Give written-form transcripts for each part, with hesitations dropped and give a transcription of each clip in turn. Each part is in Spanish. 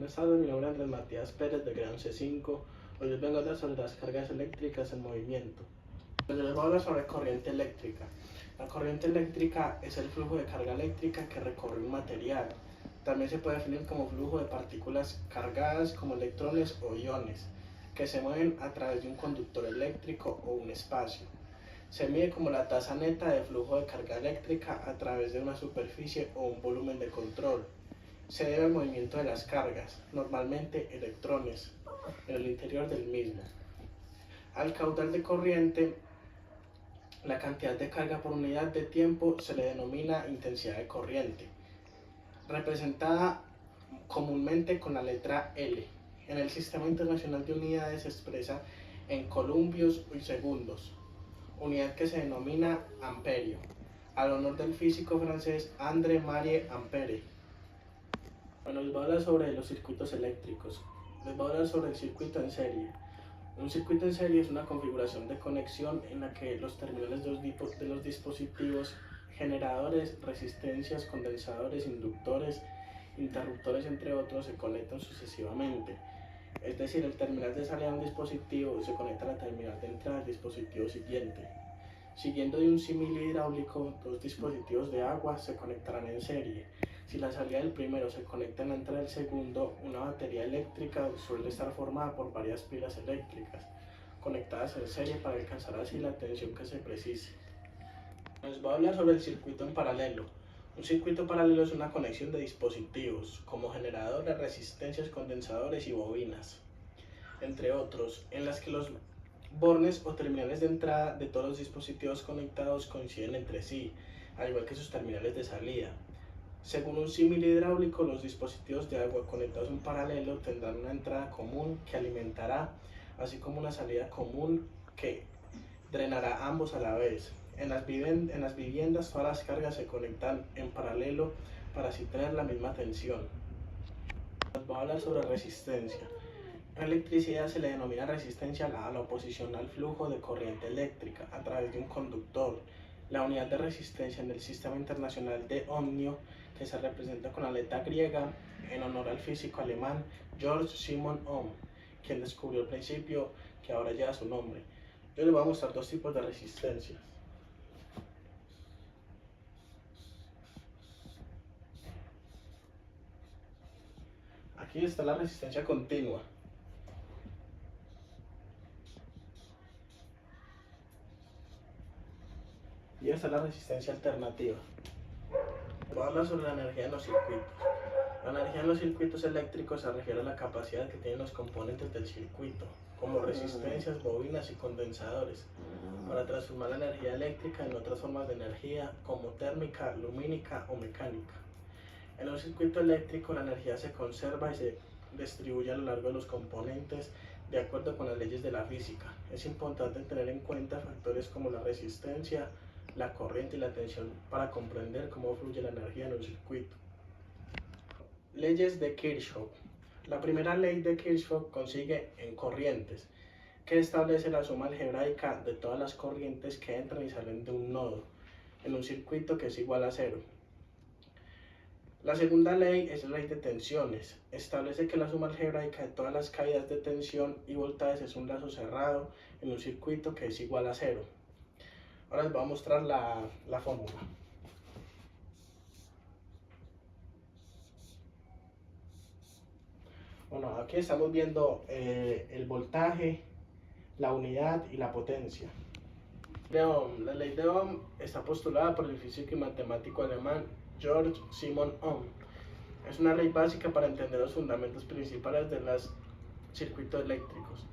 Buenas tardes, mi nombre es Andrés Matías Pérez de Gran C5. Hoy les vengo a hablar sobre las cargas eléctricas en movimiento. Pues les voy a hablar sobre corriente eléctrica. La corriente eléctrica es el flujo de carga eléctrica que recorre un material. También se puede definir como flujo de partículas cargadas como electrones o iones, que se mueven a través de un conductor eléctrico o un espacio. Se mide como la tasa neta de flujo de carga eléctrica a través de una superficie o un volumen de control. Se debe al movimiento de las cargas, normalmente electrones, en el interior del mismo. Al caudal de corriente, la cantidad de carga por unidad de tiempo se le denomina intensidad de corriente, representada comúnmente con la letra L. En el Sistema Internacional de Unidades se expresa en columbios y segundos, unidad que se denomina amperio, al honor del físico francés André-Marie Ampère. Bueno, les voy a hablar sobre los circuitos eléctricos. Les voy a hablar sobre el circuito en serie. Un circuito en serie es una configuración de conexión en la que los terminales de los dispositivos, generadores, resistencias, condensadores, inductores, interruptores, entre otros, se conectan sucesivamente. Es decir, el terminal de salida de un dispositivo se conecta a la terminal de entrada del dispositivo siguiente. Siguiendo de un símil hidráulico, dos dispositivos de agua se conectarán en serie. Si la salida del primero se conecta en la entrada del segundo, una batería eléctrica suele estar formada por varias pilas eléctricas conectadas en serie para alcanzar así la tensión que se precise. Les voy a hablar sobre el circuito en paralelo. Un circuito paralelo es una conexión de dispositivos, como generadores, resistencias, condensadores y bobinas, entre otros, en las que los bornes o terminales de entrada de todos los dispositivos conectados coinciden entre sí, al igual que sus terminales de salida. Según un símil hidráulico, los dispositivos de agua conectados en paralelo tendrán una entrada común que alimentará, así como una salida común que drenará ambos a la vez. En las viviendas todas las cargas se conectan en paralelo para así tener la misma tensión. Les voy a hablar sobre resistencia. En electricidad se le denomina resistencia a la oposición al flujo de corriente eléctrica a través de un conductor. La unidad de resistencia en el Sistema Internacional de Ohmio, que se representa con la letra griega en honor al físico alemán Georg Simon Ohm, quien descubrió el principio que ahora lleva su nombre. Yo les voy a mostrar dos tipos de resistencias. Aquí está la resistencia continua. Y esta es la resistencia alternativa. Voy a hablar sobre la energía en los circuitos. La energía en los circuitos eléctricos se refiere a la capacidad que tienen los componentes del circuito, como resistencias, bobinas y condensadores, para transformar la energía eléctrica en otras formas de energía, como térmica, lumínica o mecánica. En un circuito eléctrico, la energía se conserva y se distribuye a lo largo de los componentes de acuerdo con las leyes de la física. Es importante tener en cuenta factores como la resistencia, la corriente y la tensión para comprender cómo fluye la energía en un circuito. Leyes de Kirchhoff. La primera ley de Kirchhoff consiste en corrientes, que establece la suma algebraica de todas las corrientes que entran y salen de un nodo en un circuito que es igual a cero. La segunda ley es la ley de tensiones. Establece que la suma algebraica de todas las caídas de tensión y voltajes es un lazo cerrado en un circuito que es igual a cero. Ahora les voy a mostrar la fórmula. Bueno, aquí estamos viendo el voltaje, la unidad y la potencia. La ley de Ohm está postulada por el físico y matemático alemán Georg Simon Ohm. Es una ley básica para entender los fundamentos principales de los circuitos eléctricos.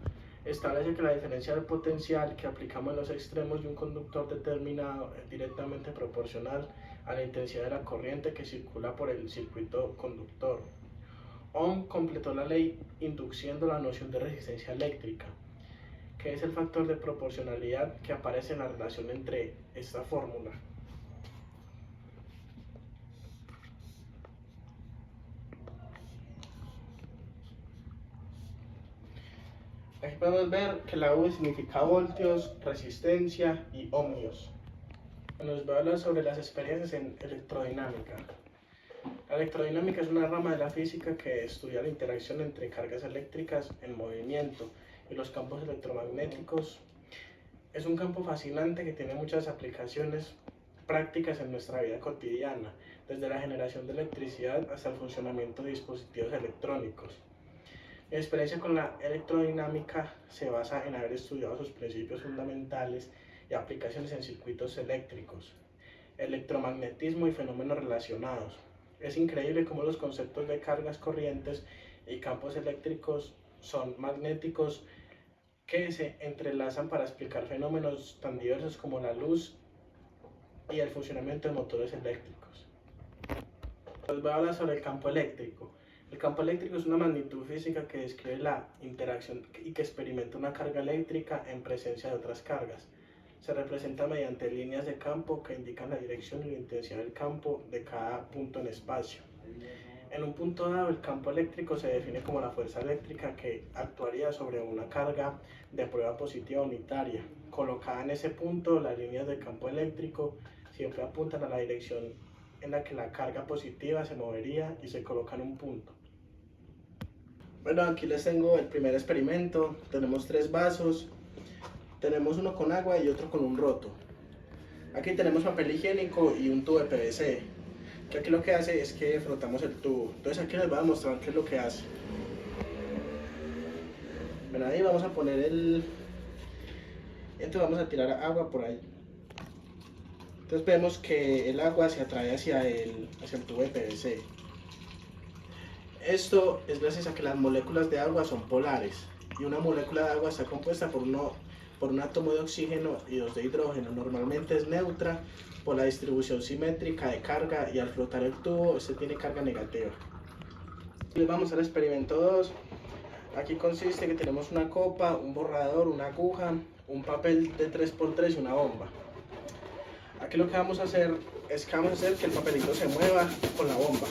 Establece que la diferencia del potencial que aplicamos en los extremos de un conductor determinado es directamente proporcional a la intensidad de la corriente que circula por el circuito conductor. Ohm completó la ley induciendo la noción de resistencia eléctrica, que es el factor de proporcionalidad que aparece en la relación entre esta fórmula. Aquí podemos ver que la V significa voltios, resistencia y ohmios. Nos va a hablar sobre las experiencias en electrodinámica. La electrodinámica es una rama de la física que estudia la interacción entre cargas eléctricas en movimiento y los campos electromagnéticos. Es un campo fascinante que tiene muchas aplicaciones prácticas en nuestra vida cotidiana, desde la generación de electricidad hasta el funcionamiento de dispositivos electrónicos. Mi experiencia con la electrodinámica se basa en haber estudiado sus principios fundamentales y aplicaciones en circuitos eléctricos, electromagnetismo y fenómenos relacionados. Es increíble cómo los conceptos de cargas, corrientes y campos eléctricos son magnéticos que se entrelazan para explicar fenómenos tan diversos como la luz y el funcionamiento de motores eléctricos. Les voy a hablar sobre el campo eléctrico. El campo eléctrico es una magnitud física que describe la interacción y que experimenta una carga eléctrica en presencia de otras cargas. Se representa mediante líneas de campo que indican la dirección y la intensidad del campo de cada punto en espacio. En un punto dado, el campo eléctrico se define como la fuerza eléctrica que actuaría sobre una carga de prueba positiva unitaria. Colocada en ese punto, las líneas de campo eléctrico siempre apuntan a la dirección en la que la carga positiva se movería y se coloca en un punto. Bueno, aquí les tengo el primer experimento. Tenemos 3 vasos. Tenemos uno con agua y otro con un roto. Aquí tenemos papel higiénico y un tubo de PVC, que aquí lo que hace es que frotamos el tubo. Entonces aquí les voy a mostrar qué es lo que hace. Bueno, ahí vamos a poner entonces vamos a tirar agua por ahí. Entonces vemos que el agua se atrae hacia el tubo de PVC. Esto es gracias a que las moléculas de agua son polares, y una molécula de agua está compuesta por un átomo de oxígeno y 2 de hidrógeno. Normalmente es neutra por la distribución simétrica de carga, y al flotar el tubo, este tiene carga negativa. Les vamos al experimento 2. Aquí consiste que tenemos una copa, un borrador, una aguja, un papel de 3×3 y una bomba. Aquí lo que vamos a hacer es que vamos a hacer que el papelito se mueva con la bomba.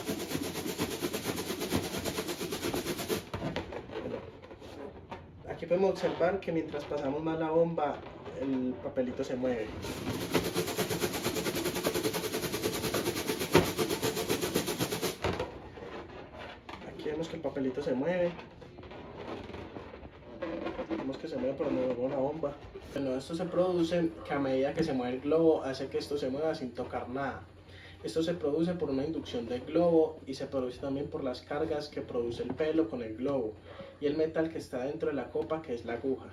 Aquí podemos observar que mientras pasamos más la bomba, el papelito se mueve. Aquí vemos que el papelito se mueve. Vemos que se mueve por donde mueve la bomba. Bueno, esto se produce que a medida que se mueve el globo, hace que esto se mueva sin tocar nada. Esto se produce por una inducción del globo, y se produce también por las cargas que produce el pelo con el globo y el metal que está dentro de la copa, que es la aguja.